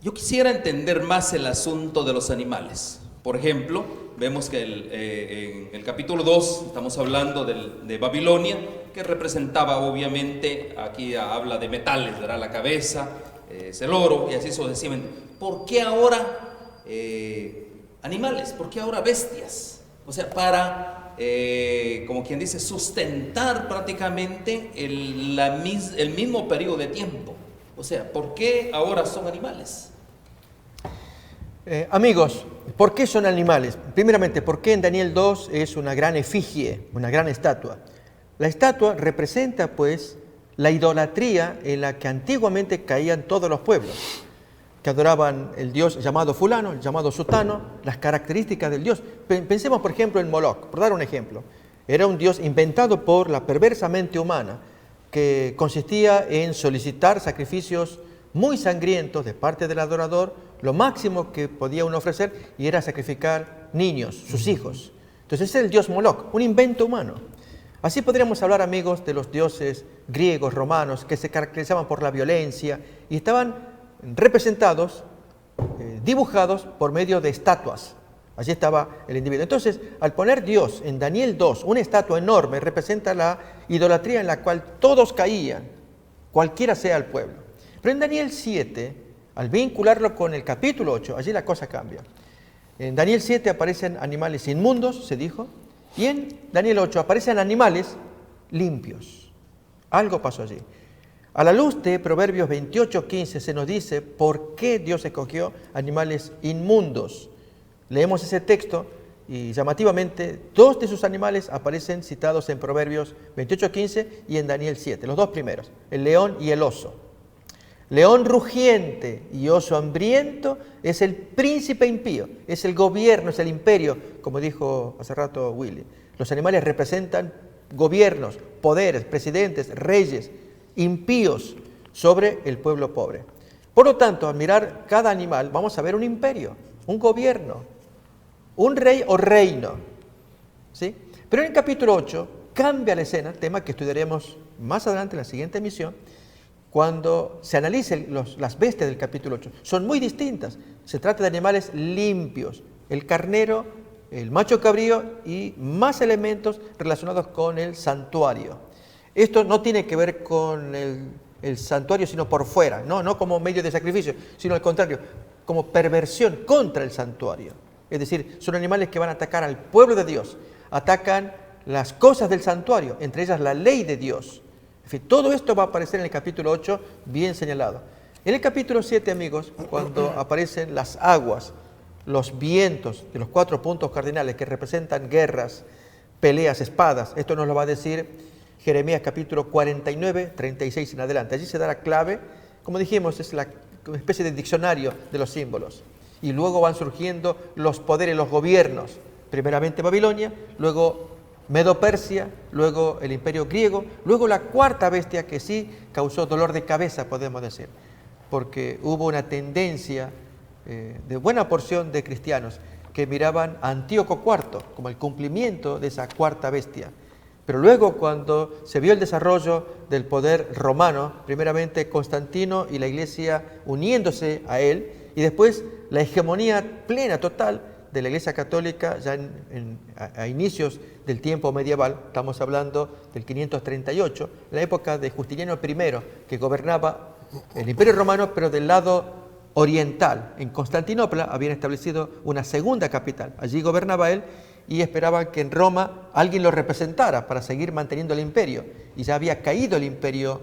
yo quisiera entender más el asunto de los animales. Por ejemplo, vemos que en el capítulo 2 estamos hablando de Babilonia, que representaba obviamente, aquí habla de metales, ¿verdad? La cabeza, es el oro y así sucesivamente. ¿Por qué ahora animales? ¿Por qué ahora bestias? O sea, para, como quien dice, sustentar prácticamente el mismo periodo de tiempo. O sea, ¿por qué ahora son animales? Amigos, ¿por qué son animales? Primeramente, ¿por qué en Daniel 2 es una gran efigie, una gran estatua? La estatua representa, pues, la idolatría en la que antiguamente caían todos los pueblos, que adoraban el dios llamado fulano, el llamado sutano, las características del dios. Pensemos, por ejemplo, en Moloch, por dar un ejemplo. Era un dios inventado por la perversa mente humana, que consistía en solicitar sacrificios muy sangrientos de parte del adorador. Lo máximo que podía uno ofrecer y era sacrificar niños, sus hijos. Entonces ese es el dios Moloch, un invento humano. Así podríamos hablar, amigos, de los dioses griegos, romanos, que se caracterizaban por la violencia y estaban representados, dibujados por medio de estatuas. Allí estaba el individuo. Entonces, al poner Dios en Daniel 2, una estatua enorme, representa la idolatría en la cual todos caían, cualquiera sea el pueblo. Pero en Daniel 7, al vincularlo con el capítulo 8, allí la cosa cambia. En Daniel 7 aparecen animales inmundos, se dijo, y en Daniel 8 aparecen animales limpios. Algo pasó allí. A la luz de Proverbios 28:15 se nos dice por qué Dios escogió animales inmundos. Leemos ese texto y llamativamente 2 de sus animales aparecen citados en Proverbios 28:15 y en Daniel 7, los 2 primeros, el león y el oso. León rugiente y oso hambriento es el príncipe impío, es el gobierno, es el imperio, como dijo hace rato Willy. Los animales representan gobiernos, poderes, presidentes, reyes, impíos sobre el pueblo pobre. Por lo tanto, al mirar cada animal, vamos a ver un imperio, un gobierno, un rey o reino, ¿sí? Pero en el capítulo 8 cambia la escena, tema que estudiaremos más adelante en la siguiente emisión, cuando se analicen las bestias del capítulo 8. Son muy distintas. Se trata de animales limpios, el carnero, el macho cabrío y más elementos relacionados con el santuario. Esto no tiene que ver con el santuario, sino por fuera, no como medio de sacrificio, sino al contrario, como perversión contra el santuario. Es decir, son animales que van a atacar al pueblo de Dios, atacan las cosas del santuario, entre ellas la ley de Dios. En fin, todo esto va a aparecer en el capítulo 8 bien señalado. En el capítulo 7, amigos, cuando aparecen las aguas, los vientos de los 4 puntos cardinales que representan guerras, peleas, espadas, esto nos lo va a decir Jeremías capítulo 49, 36 en adelante. Allí se da la clave, como dijimos, es una especie de diccionario de los símbolos. Y luego van surgiendo los poderes, los gobiernos, primeramente Babilonia, luego Medo-Persia, luego el imperio griego, luego la 4ª bestia que sí causó dolor de cabeza, podemos decir, porque hubo una tendencia de buena porción de cristianos que miraban a Antíoco IV como el cumplimiento de esa 4ª bestia. Pero luego, cuando se vio el desarrollo del poder romano, primeramente Constantino y la iglesia uniéndose a él, y después la hegemonía plena, total, de la Iglesia Católica ya a inicios del tiempo medieval, estamos hablando del 538, la época de Justiniano I, que gobernaba el Imperio Romano, pero del lado oriental. En Constantinopla habían establecido una 2ª capital, allí gobernaba él y esperaban que en Roma alguien lo representara para seguir manteniendo el imperio, y ya había caído el imperio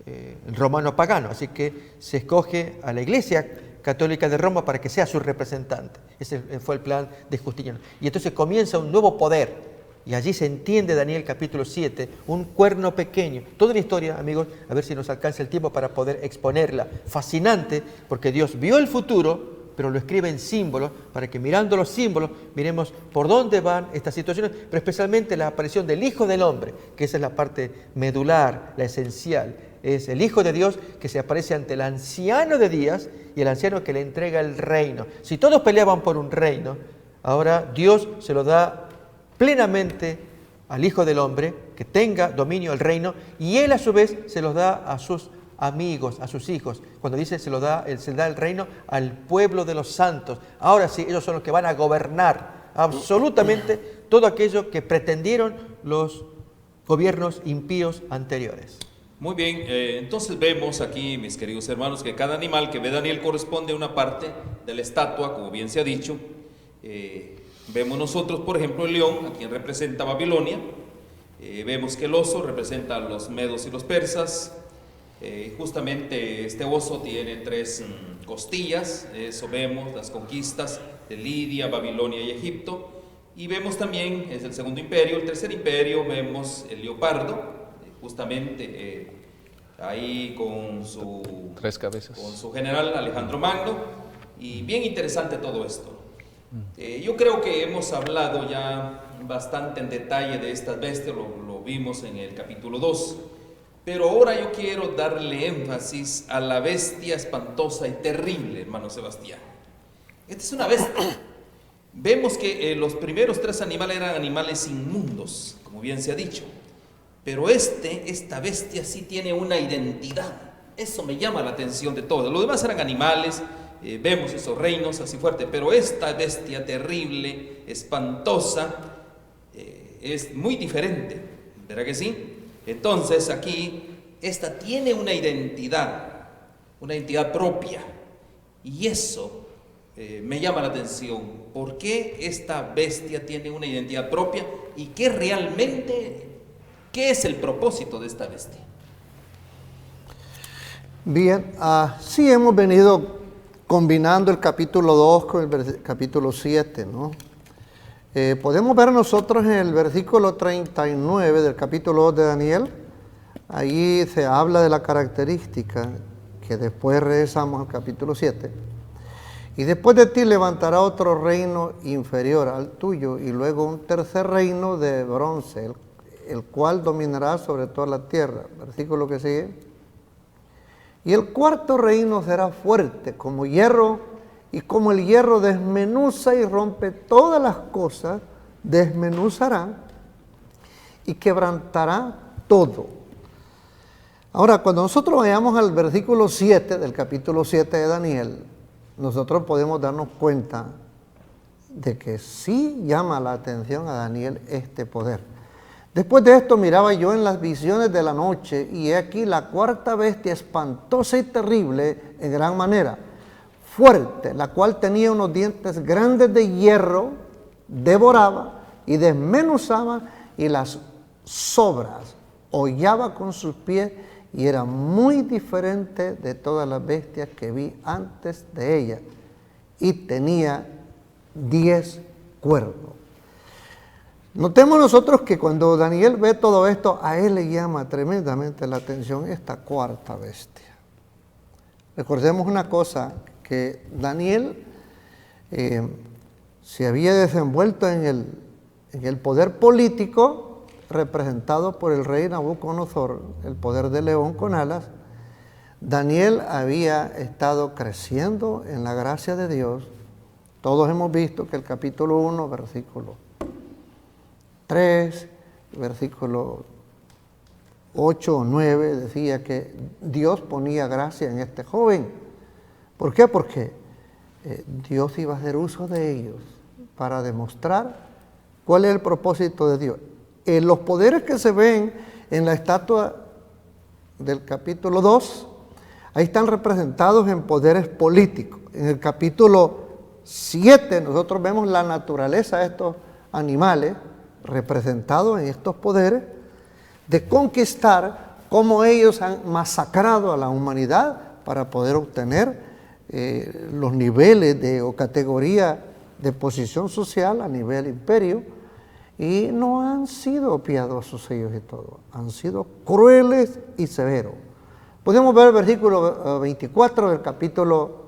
el romano pagano. Así que se escoge a la Iglesia Católica de Roma para que sea su representante. Ese fue el plan de Justiniano. Y entonces comienza un nuevo poder. Y allí se entiende Daniel capítulo 7, un cuerno pequeño. Toda una historia, amigos, a ver si nos alcanza el tiempo para poder exponerla. Fascinante, porque Dios vio el futuro, pero lo escribe en símbolos, para que mirando los símbolos, miremos por dónde van estas situaciones, pero especialmente la aparición del Hijo del Hombre, que esa es la parte medular, la esencial. Es el Hijo de Dios que se aparece ante el anciano de días y el anciano que le entrega el reino. Si todos peleaban por un reino, ahora Dios se lo da plenamente al Hijo del Hombre, que tenga dominio del reino, y Él a su vez se los da a sus amigos, a sus hijos. Cuando dice se le da el reino al pueblo de los santos. Ahora sí, ellos son los que van a gobernar absolutamente todo aquello que pretendieron los gobiernos impíos anteriores. Muy bien, entonces vemos aquí, mis queridos hermanos, que cada animal que ve Daniel corresponde a una parte de la estatua, como bien se ha dicho. Vemos nosotros, por ejemplo, el león, a quien representa Babilonia. Vemos que el oso representa a los medos y los persas. Justamente este oso tiene 3 costillas. Eso vemos, las conquistas de Lidia, Babilonia y Egipto. Y vemos también, es el segundo imperio. El tercer imperio, vemos el leopardo, justamente ahí con su 3 cabezas. Con su general Alejandro Magno. Y bien interesante todo esto. Yo creo que hemos hablado ya bastante en detalle de estas bestias, lo vimos en el capítulo 2, pero ahora yo quiero darle énfasis a la bestia espantosa y terrible, hermano Sebastián. Esta es una bestia. Vemos que los primeros 3 animales eran animales inmundos, como bien se ha dicho, pero esta bestia sí tiene una identidad. Eso me llama la atención de todos. Los demás eran animales. Vemos esos reinos así fuertes, pero esta bestia terrible, espantosa, es muy diferente, ¿verdad que sí? Entonces aquí, esta tiene una identidad propia, y eso me llama la atención. ¿Por qué esta bestia tiene una identidad propia y qué es el propósito de esta bestia? Bien, sí hemos venido combinando el capítulo 2 con el capítulo 7, ¿no? Podemos ver nosotros en el versículo 39 del capítulo 2 de Daniel, ahí se habla de la característica, que después regresamos al capítulo 7, y después de ti levantará otro reino inferior al tuyo, y luego un tercer reino de bronce, el cual dominará sobre toda la tierra. Versículo que sigue. Y el cuarto reino será fuerte como hierro, y como el hierro desmenuza y rompe todas las cosas, desmenuzará y quebrantará todo. Ahora, cuando nosotros vayamos al versículo 7 del capítulo 7 de Daniel, nosotros podemos darnos cuenta de que sí llama la atención a Daniel este poder. Después de esto miraba yo en las visiones de la noche, y he aquí la cuarta bestia, espantosa y terrible en gran manera, fuerte, la cual tenía unos dientes grandes de hierro, devoraba y desmenuzaba, y las sobras hollaba con sus pies, y era muy diferente de todas las bestias que vi antes de ella, y tenía 10 cuernos. Notemos nosotros que cuando Daniel ve todo esto, a él le llama tremendamente la atención esta cuarta bestia. Recordemos una cosa, que Daniel se había desenvuelto en el poder político representado por el rey Nabucodonosor, el poder del león con alas. Daniel había estado creciendo en la gracia de Dios. Todos hemos visto que el capítulo 1, versículo 3, versículo 8 o 9, decía que Dios ponía gracia en este joven. ¿Por qué? Porque Dios iba a hacer uso de ellos para demostrar cuál es el propósito de Dios. Los poderes que se ven en la estatua del capítulo 2, ahí están representados en poderes políticos. En el capítulo 7 nosotros vemos la naturaleza de estos animales representados en estos poderes de conquistar cómo ellos han masacrado a la humanidad para poder obtener los niveles o categoría de posición social a nivel imperio, y no han sido piadosos ellos y todo, han sido crueles y severos. Podemos ver el versículo 24 del capítulo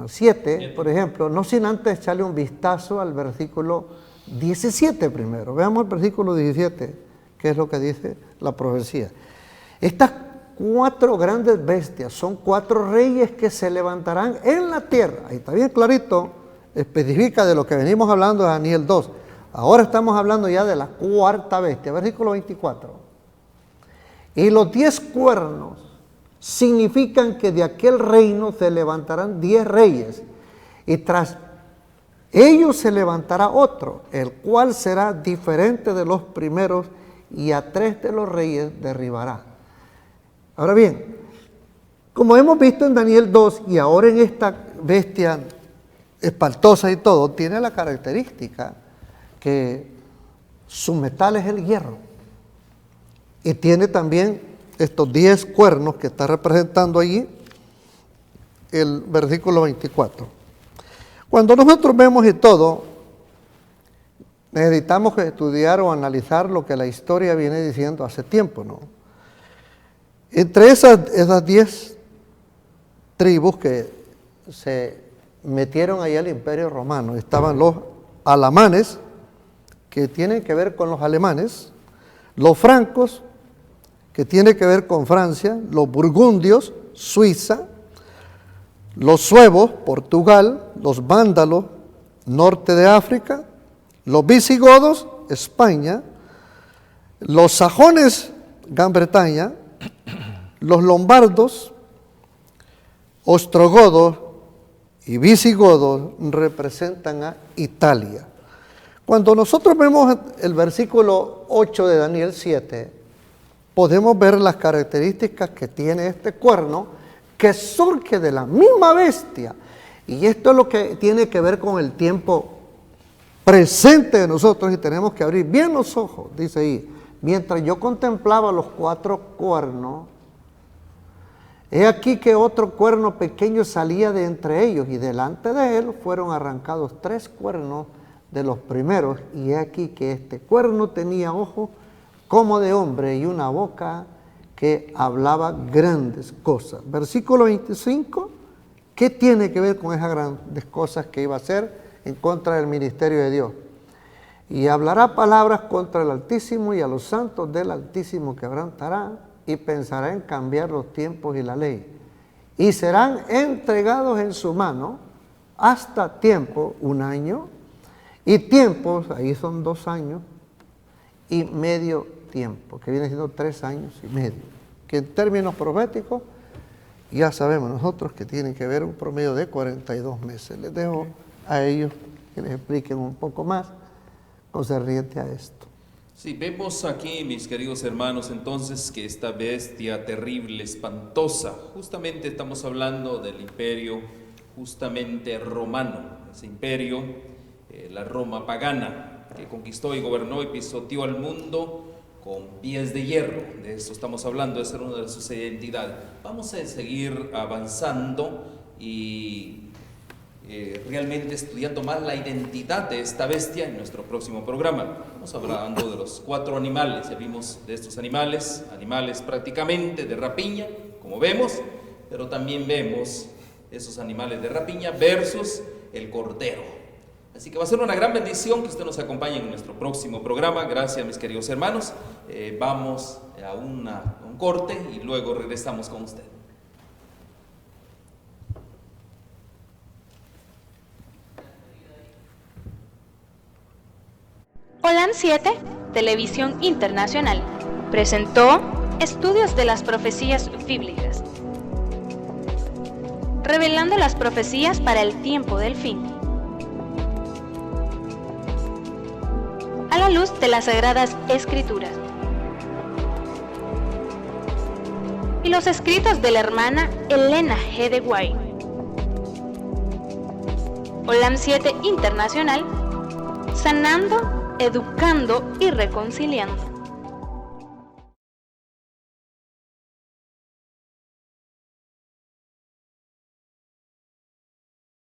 7, por ejemplo, no sin antes echarle un vistazo al versículo 17 primero. Veamos el versículo 17, que es lo que dice la profecía. Estas 4 grandes bestias son 4 reyes que se levantarán en la tierra. Ahí está bien clarito, especifica de lo que venimos hablando de Daniel 2. Ahora estamos hablando ya de la 4ª bestia, versículo 24. Y los 10 cuernos significan que de aquel reino se levantarán 10 reyes, y tras ellos se levantará otro, el cual será diferente de los primeros, y a 3 de los reyes derribará. Ahora bien, como hemos visto en Daniel 2 y ahora en esta bestia espantosa y todo, tiene la característica que su metal es el hierro, y tiene también estos 10 cuernos que está representando allí el versículo 24. Cuando nosotros vemos y todo, necesitamos estudiar o analizar lo que la historia viene diciendo hace tiempo, ¿no? Entre esas 10 tribus que se metieron ahí al Imperio Romano, estaban los alamanes, que tienen que ver con los alemanes, los francos, que tiene que ver con Francia, los burgundios, Suiza, los suevos, Portugal, los vándalos, norte de África, los visigodos, España, los sajones, Gran Bretaña, los lombardos, ostrogodos y visigodos representan a Italia. Cuando nosotros vemos el versículo 8 de Daniel 7, podemos ver las características que tiene este cuerno, que surge de la misma bestia. Y esto es lo que tiene que ver con el tiempo presente de nosotros, y tenemos que abrir bien los ojos. Dice ahí, mientras yo contemplaba los 4 cuernos, he aquí que otro cuerno pequeño salía de entre ellos, y delante de él fueron arrancados 3 cuernos de los primeros, y he aquí que este cuerno tenía ojos como de hombre y una boca que hablaba grandes cosas. Versículo 25, ¿qué tiene que ver con esas grandes cosas que iba a hacer en contra del ministerio de Dios? Y hablará palabras contra el Altísimo, y a los santos del Altísimo quebrantará, y pensará en cambiar los tiempos y la ley. Y serán entregados en su mano hasta tiempo, 1 año, y tiempos, ahí son 2 años, y medio tiempo, que viene siendo 3 años y medio, que en términos proféticos ya sabemos nosotros que tienen que ver un promedio de 42 meses. Les dejo a ellos que les expliquen un poco más concerniente a esto. Sí, vemos aquí, mis queridos hermanos, entonces que esta bestia terrible, espantosa, justamente estamos hablando del imperio justamente romano, ese imperio, la Roma pagana, que conquistó y gobernó y pisoteó al mundo con pies de hierro. De eso estamos hablando, esa era una de sus identidades. Vamos a seguir avanzando y realmente estudiando más la identidad de esta bestia en nuestro próximo programa. Estamos hablando de los 4 animales, ya vimos de estos animales prácticamente de rapiña, como vemos, pero también vemos esos animales de rapiña versus el cordero. Así que va a ser una gran bendición que usted nos acompañe en nuestro próximo programa. Gracias, mis queridos hermanos. Vamos a un corte y luego regresamos con usted. Holan 7, Televisión Internacional, presentó Estudios de las Profecías Bíblicas, revelando las profecías para el tiempo del fin, a la luz de las Sagradas Escrituras y los escritos de la hermana Elena G. de White. Holan 7 Internacional, sanando, educando y reconciliando.